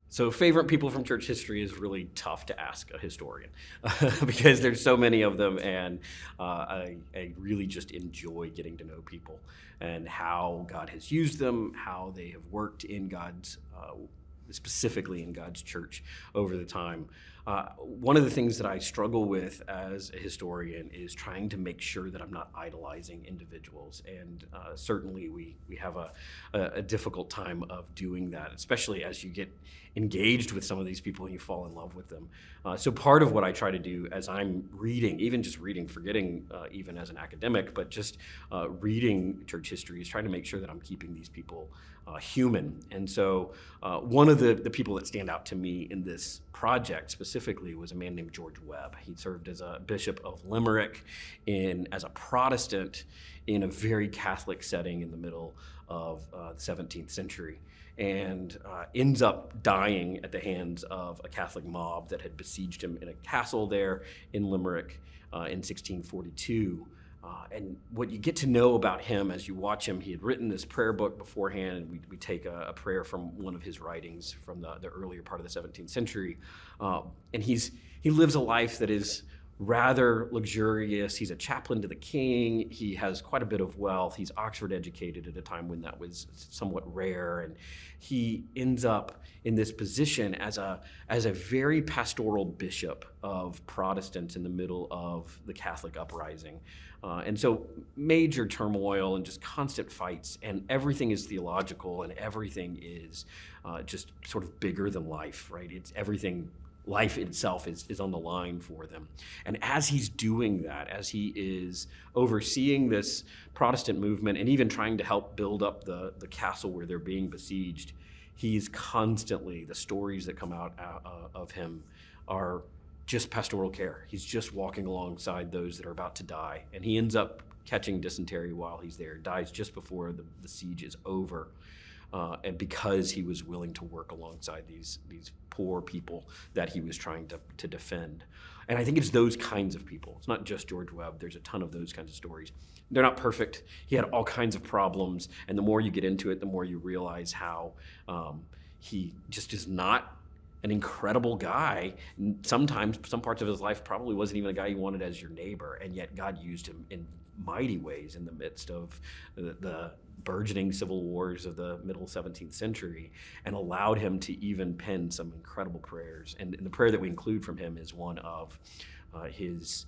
So favorite people from church history is really tough to ask a historian because there's so many of them, and I really just enjoy getting to know people and how God has used them, how they have worked in God's, specifically in God's church over the time. One of the things that I struggle with as a historian is trying to make sure that I'm not idolizing individuals, and certainly we have a difficult time of doing that, especially as you get engaged with some of these people and you fall in love with them. So part of what I try to do as I'm reading, even just reading, forgetting even as an academic, but just reading church history, is trying to make sure that I'm keeping these people human. And so one of the people that stand out to me in this project specifically was a man named George Webb. He served as a bishop of Limerick as a Protestant in a very Catholic setting in the middle of the 17th century, and ends up dying at the hands of a Catholic mob that had besieged him in a castle there in Limerick in 1642. And what you get to know about him as you watch him, he had written this prayer book beforehand, and we take a prayer from one of his writings from the earlier part of the 17th century. And he lives a life that is rather luxurious. He's a chaplain to the king. He has quite a bit of wealth. He's Oxford educated at a time when that was somewhat rare. And he ends up in this position as a very pastoral bishop of Protestants in the middle of the Catholic uprising. And so major turmoil and just constant fights, and everything is theological, and everything is just sort of bigger than life, right? It's everything. Life itself is on the line for them. And as he's doing that, as he is overseeing this Protestant movement and even trying to help build up the castle where they're being besieged, he's constantly, the stories that come out of him are just pastoral care. He's just walking alongside those that are about to die. And he ends up catching dysentery while he's there, dies just before the siege is over. And because he was willing to work alongside these poor people that he was trying to defend. And I think it's those kinds of people. It's not just George Webb. There's a ton of those kinds of stories. They're not perfect. He had all kinds of problems. And the more you get into it, the more you realize how he just is not an incredible guy. Sometimes, some parts of his life probably wasn't even a guy you wanted as your neighbor. And yet God used him in mighty ways in the midst of the burgeoning civil wars of the middle 17th century, and allowed him to even pen some incredible prayers. And the prayer that we include from him is one of his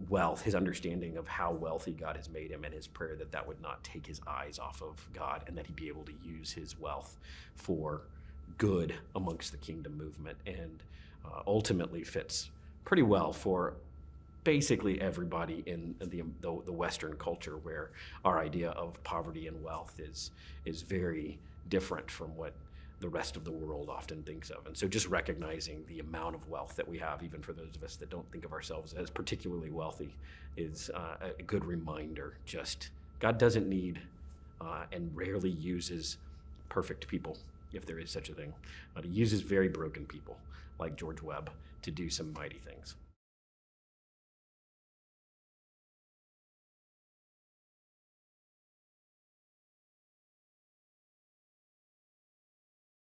wealth, his understanding of how wealthy God has made him, and his prayer that would not take his eyes off of God, and that he'd be able to use his wealth for good amongst the kingdom movement, and ultimately fits pretty well for basically everybody in the Western culture, where our idea of poverty and wealth is very different from what the rest of the world often thinks of. And so just recognizing the amount of wealth that we have, even for those of us that don't think of ourselves as particularly wealthy, is a good reminder. Just God doesn't need and rarely uses perfect people, if there is such a thing, but he uses very broken people like George Webb to do some mighty things.